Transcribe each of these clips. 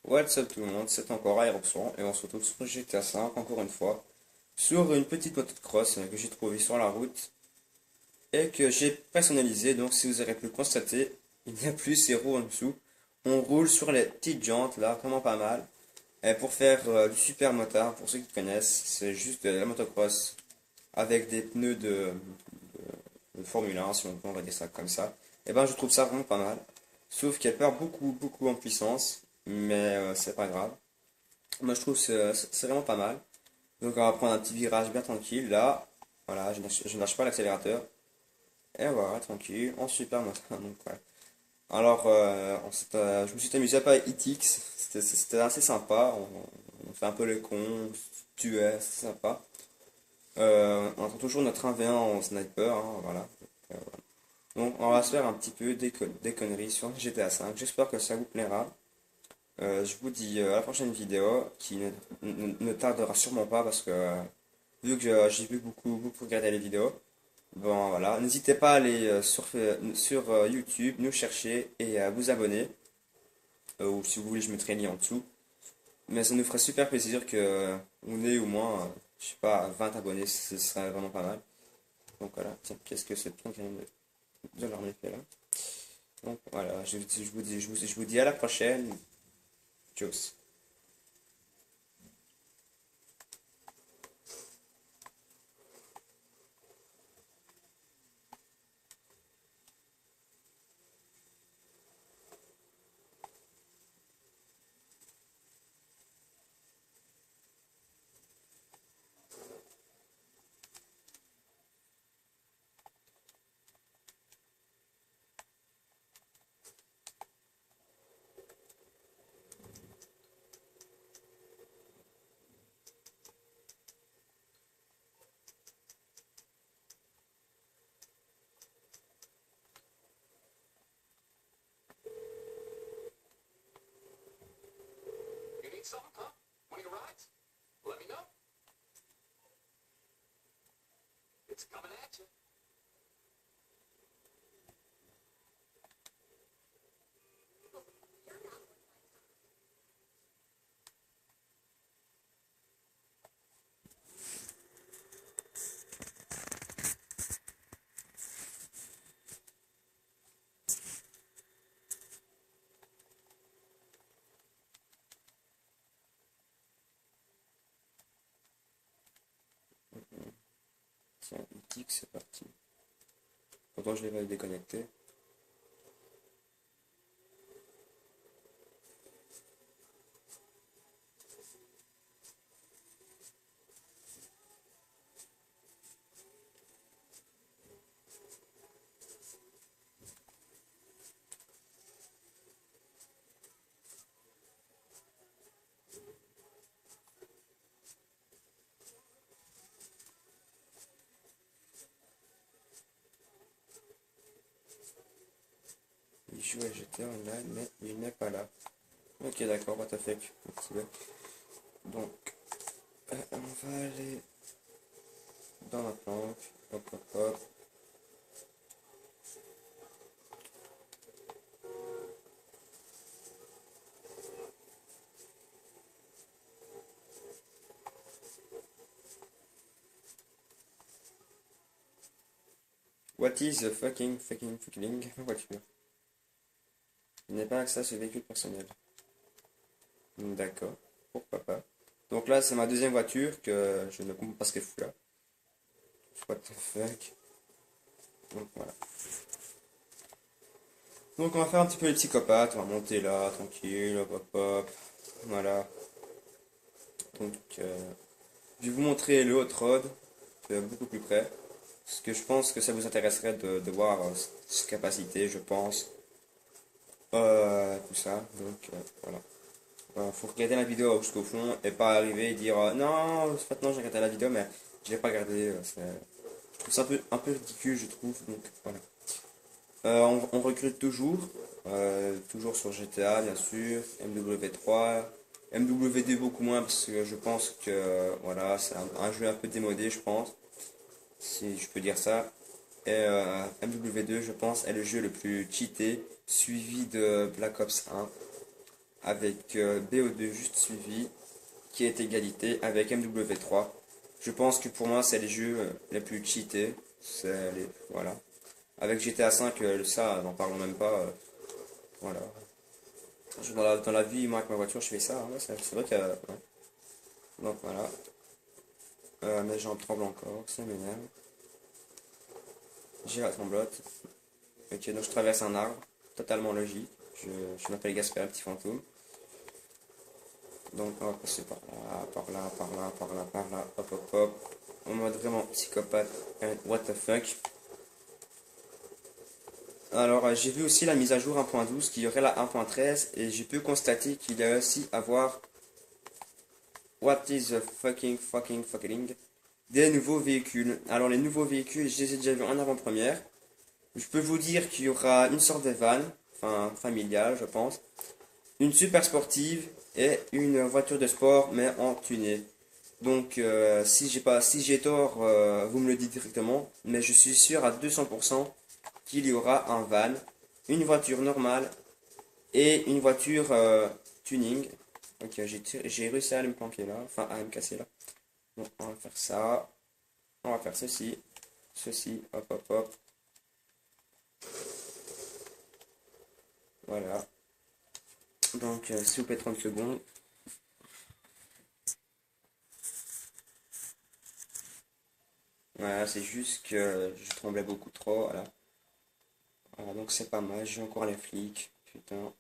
What's up tout le monde, c'est encore Aeroxon et on se retrouve sur GTA 5 encore une fois sur une petite moto de cross que j'ai trouvée sur la route et que j'ai personnalisée. Donc si vous aurez pu le constater, il n'y a plus ces roues en dessous. On roule sur les petites jantes là, vraiment pas mal. Et pour faire du super motard, pour ceux qui connaissent, c'est juste de la motocross avec des pneus de Formule 1, si on va dire ça comme ça. Et ben je trouve ça vraiment pas mal. Sauf qu'elle perd beaucoup en puissance, mais c'est pas grave. Moi je trouve que c'est vraiment pas mal. Donc on va prendre un petit virage bien tranquille là. Voilà, je ne lâche pas l'accélérateur. Et voilà, tranquille, en super moto. Donc voilà. Alors je me suis amusé à pas ITX, c'était assez sympa. On fait un peu les cons, on se tuait, c'est sympa. On attend toujours notre 1v1 en sniper, hein, voilà. Donc on va se faire un petit peu des conneries sur GTA 5. J'espère que ça vous plaira. Je vous dis à la prochaine vidéo qui ne tardera sûrement pas parce que vu que j'ai vu beaucoup regarder les vidéos, bon voilà, n'hésitez pas à aller sur YouTube, nous chercher et à vous abonner, ou si vous voulez je mettrai le lien en dessous. Mais ça nous ferait super plaisir que on ait au moins, je sais pas, 20 abonnés, ce serait vraiment pas mal. Donc voilà, tiens, qu'est-ce que c'est bien de l'armée fait là. Donc voilà, je vous dis à la prochaine. Tchuss. You need something, huh? One of your rides? Let me know. It's coming at you. Tiens, ITX c'est parti. Pourtant je l'ai déconnecté. Il joue à GTA Online, mais il n'est pas là. Ok, d'accord, what the fuck. Donc, on va aller dans la planque. Hop. What is the fucking voiture? Il n'est pas accès à ce véhicule personnel. D'accord, pourquoi pas. Donc là, c'est ma deuxième voiture que je ne comprends pas ce qu'elle fout là. What the fuck. Donc voilà. Donc on va faire un petit peu les psychopathes, on va monter là, tranquille, hop. Voilà. Donc je vais vous montrer le hot rod beaucoup plus près. Parce que je pense que ça vous intéresserait de voir ses capacités, je pense. Tout ça. Donc voilà. Faut regarder la vidéo jusqu'au fond et pas arriver et dire non, maintenant j'ai regardé la vidéo mais je l'ai pas regardé. Je trouve ça un peu ridicule, je trouve. Donc voilà. On recrute toujours sur GTA bien sûr, MW3, MW2 beaucoup moins parce que je pense que voilà, c'est un jeu un peu démodé, je pense, si je peux dire ça. Et MW2, je pense, est le jeu le plus cheaté, suivi de Black Ops 1. avec BO2 juste suivi, qui est égalité avec MW3. Je pense que pour moi, c'est les jeux les plus cheatés. Voilà. Avec GTA 5, ça, n'en parlons même pas. Voilà. Dans la vie, moi, avec ma voiture, je fais ça. Hein, ouais, c'est vrai que. Ouais. Donc voilà. Mais j'en tremble encore, ça m'énerve. J'ai la tremblote. Ok, donc je traverse un arbre, totalement logique. Je m'appelle Gaspard, le petit fantôme. Donc on va passer par là, par là, par là, par là, par là, hop hop hop. En mode vraiment psychopathe, what the fuck. Alors j'ai vu aussi la mise à jour 1.12 qui y aurait la 1.13 et j'ai pu constater qu'il y a aussi à voir what is the fucking des nouveaux véhicules. Alors les nouveaux véhicules, je les ai déjà vus en avant-première. Je peux vous dire qu'il y aura une sorte de van, enfin familiale je pense, une super sportive et une voiture de sport mais en tuné. Donc si j'ai tort, vous me le dites directement, mais je suis sûr à 200% qu'il y aura un van, une voiture normale et une voiture tuning. Ok, j'ai réussi à me planquer là, enfin à me casser là. Donc on va faire ça, on va faire ceci, hop hop hop. Voilà. Donc s'il vous plaît 30 secondes. Voilà, c'est juste que je tremblais beaucoup trop, voilà. Voilà, donc c'est pas mal, j'ai encore les flics, putain.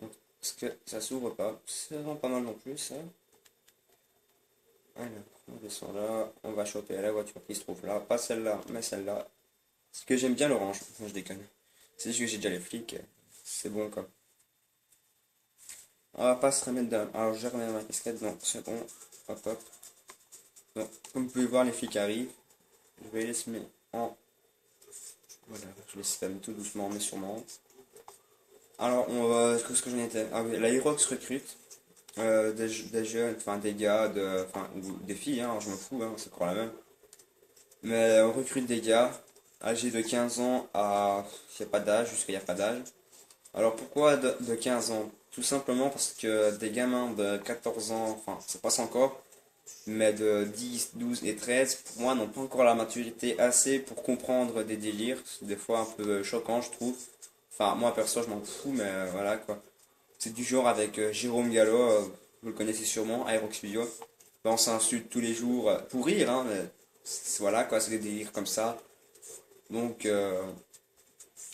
Donc, est-ce que ça s'ouvre pas? C'est vraiment pas mal non plus, ça. Alors, on descend là, on va choper la voiture qui se trouve là, pas celle-là, mais celle-là. Parce que j'aime bien l'orange, non, je déconne. C'est juste que j'ai déjà les flics, c'est bon quoi. On va pas se remettre dedans. Alors, je remets ma casquette, non, c'est bon, hop hop. Donc, comme vous pouvez voir, les flics arrivent. Je vais les mettre en. Voilà, je les spam tout doucement mais sûrement. Alors, on va. Ce que j'en étais. Ah oui, la Herox recrute des jeunes, enfin des gars, ou des filles, hein, je m'en fous, hein, c'est encore la même. Mais on recrute des gars âgés de 15 ans à. Il n'y a pas d'âge, jusqu'à il n'y a pas d'âge. Alors pourquoi de 15 ans? Tout simplement parce que des gamins de 14 ans, enfin, ça passe encore, mais de 10, 12 et 13, pour moi, n'ont pas encore la maturité assez pour comprendre des délires. C'est des fois un peu choquant, je trouve. Enfin, moi, perso, je m'en fous, mais voilà, quoi. C'est du genre avec Jérôme Gallo, vous le connaissez sûrement, Aerox Video. Ben, on s'insulte tous les jours, pour rire, hein, mais voilà, quoi, c'est des délires comme ça. Donc,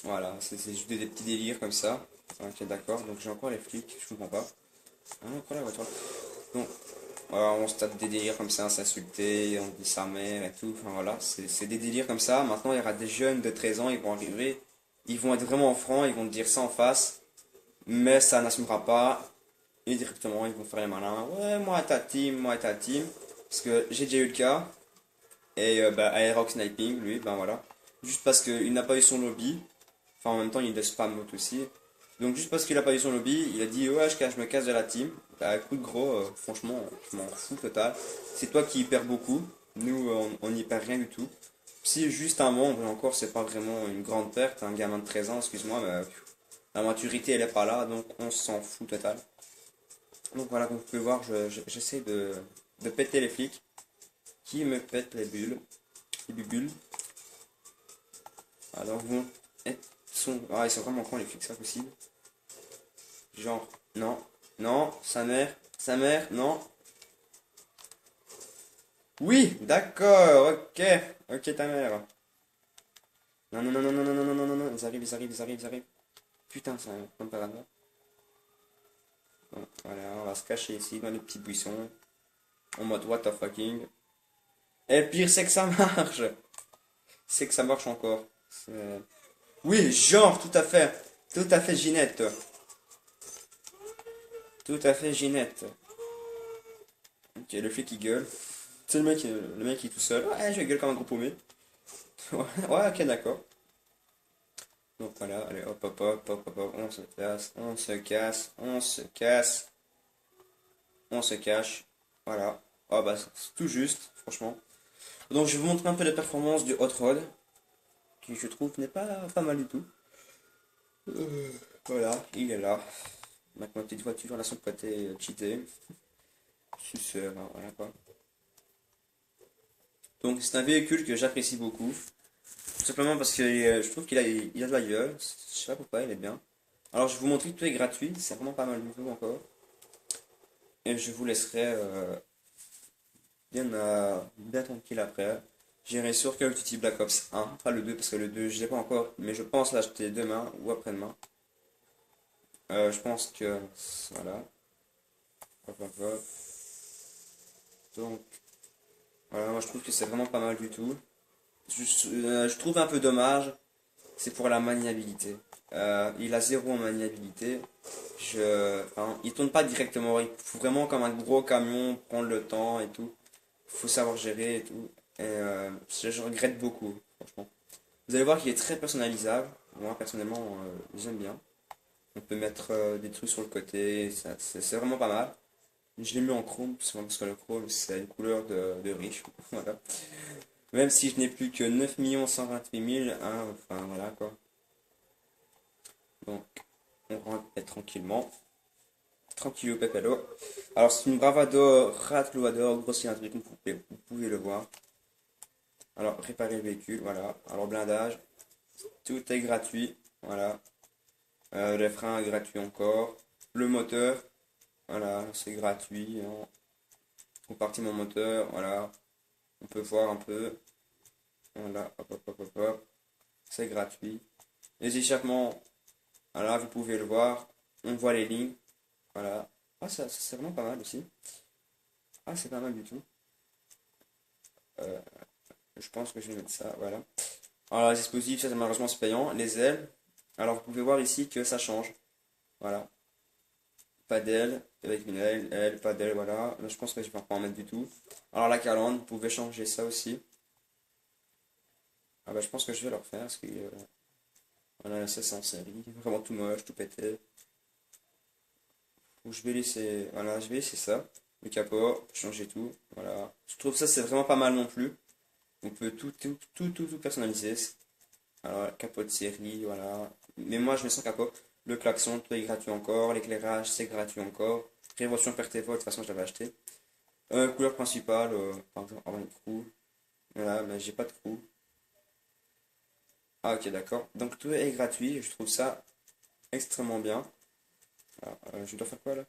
voilà, c'est juste des petits délires comme ça. Ok, d'accord, donc j'ai encore les flics, je comprends pas. Ah, encore la voiture. Donc, voilà, on se tape des délires comme ça, s'insulter, on dit sa mère et tout. Enfin voilà, c'est des délires comme ça. Maintenant, il y aura des jeunes de 13 ans, ils vont arriver, ils vont être vraiment francs, ils vont te dire ça en face, mais ça n'assumera pas. Et directement, ils vont faire les malins. Ouais, moi ta team, moi ta team. Parce que j'ai déjà eu le cas. Et bah, Aerox Sniping, lui, ben voilà. Juste parce qu'il n'a pas eu son lobby. Enfin, en même temps, il est de spam mode aussi. Donc, juste parce qu'il a pas eu son lobby, il a dit ouais, je me casse de la team. Bah, écoute, gros, franchement, je m'en fous total. C'est toi qui y perds beaucoup. Nous, on n'y perd rien du tout. Si juste un membre, et encore, c'est pas vraiment une grande perte. Un gamin de 13 ans, excuse-moi, mais la maturité, elle est pas là, donc on s'en fout total. Donc voilà, comme vous pouvez voir, j'essaie de péter les flics qui me pètent les bubules. Alors, bon, ils sont vraiment cons les flics, c'est pas possible. Genre, non, non, sa mère, non. Oui, d'accord, ok, ok ta mère. Non, non, non, non, non, non, non, non, non, non, ils arrivent, ils arrivent, ils arrivent, ils arrivent. Putain, ça arrive comme par hasard. Bon, voilà, on va se cacher ici dans les petits buissons. En mode what the fucking. Et le pire, c'est que ça marche. C'est que ça marche encore. Oui, genre, tout à fait. Tout à fait, Ginette. Tout à fait, Ginette. Ok, le flic qui gueule. C'est le mec qui est tout seul. Ouais, je gueule comme un gros paumé. Ouais, ouais, ok, d'accord. Donc voilà, allez, hop, hop, hop, hop, hop, hop, on se casse, on se casse, on se casse, on se cache. Voilà. Oh bah, c'est tout juste, franchement. Donc je vais vous montrer un peu la performance du Hot Rod, qui je trouve n'est pas mal du tout. Voilà, il est là. Avec ma petite voiture, là, son côté cheaté. Suceur, hein, voilà quoi. Donc c'est un véhicule que j'apprécie beaucoup. Tout simplement parce que je trouve qu'il a de la gueule. Je sais pas pourquoi, il est bien. Alors je vais vous montrer que tout est gratuit. C'est vraiment pas mal du tout encore. Et je vous laisserai bien tranquille après. J'irai sur Call of Duty Black Ops 1, pas le 2 parce que le 2 je l'ai pas encore, mais je pense l'acheter demain ou après-demain. Je pense que voilà. Hop, hop, hop. Donc voilà, moi je trouve que c'est vraiment pas mal du tout. Je trouve un peu dommage, c'est pour la maniabilité. Il a zéro en maniabilité. Enfin, il tourne pas directement. Il faut vraiment comme un gros camion prendre le temps et tout. Il faut savoir gérer et tout. Et je regrette beaucoup, franchement. Vous allez voir qu'il est très personnalisable. Moi personnellement, j'aime bien. On peut mettre des trucs sur le côté. C'est vraiment pas mal. Je l'ai mis en chrome, souvent parce que le chrome c'est une couleur de riche. Voilà. Même si je n'ai plus que 9 128 000, hein, enfin voilà quoi. Donc on rentre tranquillement. Tranquillou pépélo. Alors c'est une Bravado Ratloador gros cylindrique, vous pouvez le voir. Alors réparer le véhicule, voilà. Alors blindage, tout est gratuit, voilà. Les freins gratuits encore. Le moteur, voilà, c'est gratuit. Hein. Compartiment mon moteur, voilà. On peut voir un peu. Voilà, hop, hop, hop, hop, hop. C'est gratuit. Les échappements, voilà, vous pouvez le voir. On voit les lignes. Voilà. Ah, ça c'est vraiment pas mal aussi. Ah, c'est pas mal du tout. Euh, je pense que je vais mettre ça, voilà. Alors, les dispositifs, ça malheureusement c'est payant. Les ailes, alors vous pouvez voir ici que ça change. Voilà. Pas d'aile, avec une aile, pas d'aile, voilà. Là, je pense que je vais pas en mettre du tout. Alors, la calandre, vous pouvez changer ça aussi. Ah bah, je pense que je vais le refaire parce que voilà, ça c'est en série. Vraiment tout moche, tout pété. Donc, je vais laisser, voilà, je vais laisser ça. Le capot, changer tout. Voilà. Je trouve ça c'est vraiment pas mal non plus. On peut tout personnaliser. Alors, capot de série, voilà. Mais moi, je mets sans capot. Le klaxon, tout est gratuit encore. L'éclairage, c'est gratuit encore. Prévention perte et vol, de toute façon, je l'avais acheté. Couleur principale, par exemple, avoir une crew. Voilà, mais j'ai pas de crew. Ah, ok, d'accord. Donc, tout est gratuit. Je trouve ça extrêmement bien. Alors, je dois faire quoi là?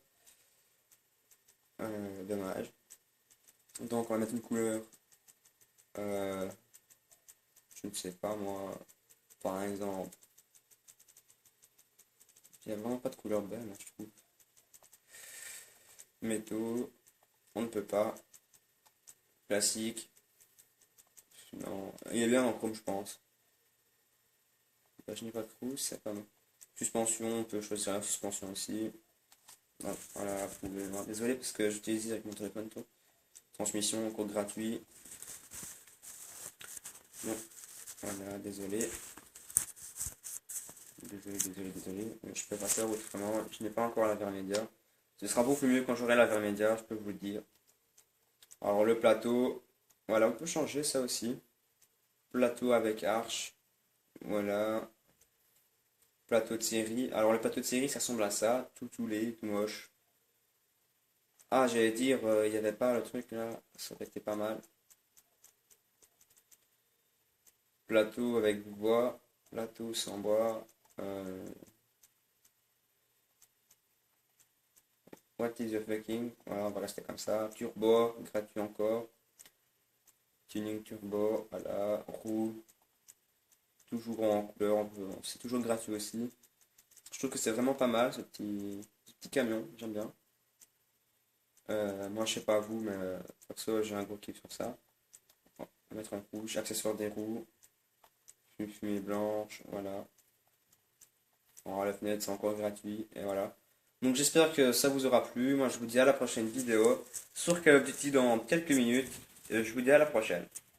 Dommage. Donc, on va mettre une couleur. euh, je ne sais pas moi. Par exemple. Il n'y a vraiment pas de couleur belle, hein, je trouve. Métaux, on ne peut pas. Classique, non. Il est bien en chrome, je pense. Là, je n'ai pas de trou, c'est pas mal. Suspension, on peut choisir la suspension aussi. Ah, voilà, vous pouvez voir. Désolé parce que j'utilise avec mon téléphone tout. Transmission, code gratuit. Bon, voilà, désolé. Désolé. Je peux pas faire autrement. Je n'ai pas encore la vermédia. Ce sera beaucoup mieux quand j'aurai la vermédia, je peux vous le dire. Alors le plateau, voilà, on peut changer ça aussi. Plateau avec arche, voilà. Plateau de série. Alors le plateau de série, ça ressemble à ça, tout laid, tout moche. Ah, j'allais dire, il n'y avait pas le truc là, ça aurait été pas mal. Plateau avec bois, plateau sans bois. What is the fucking? Voilà, on va rester comme ça. Turbo, gratuit encore. Tuning turbo, voilà. Roue, toujours en couleur, c'est toujours gratuit aussi. Je trouve que c'est vraiment pas mal ce petit camion, j'aime bien. Moi je sais pas vous, mais perso j'ai un gros kiff sur ça. On va mettre en rouge, accessoires des roues, fumée blanche, voilà. Alors la fenêtre c'est encore gratuit, et voilà. Donc j'espère que ça vous aura plu. Moi je vous dis à la prochaine vidéo sur Call of Duty dans quelques minutes. Je vous dis à la prochaine.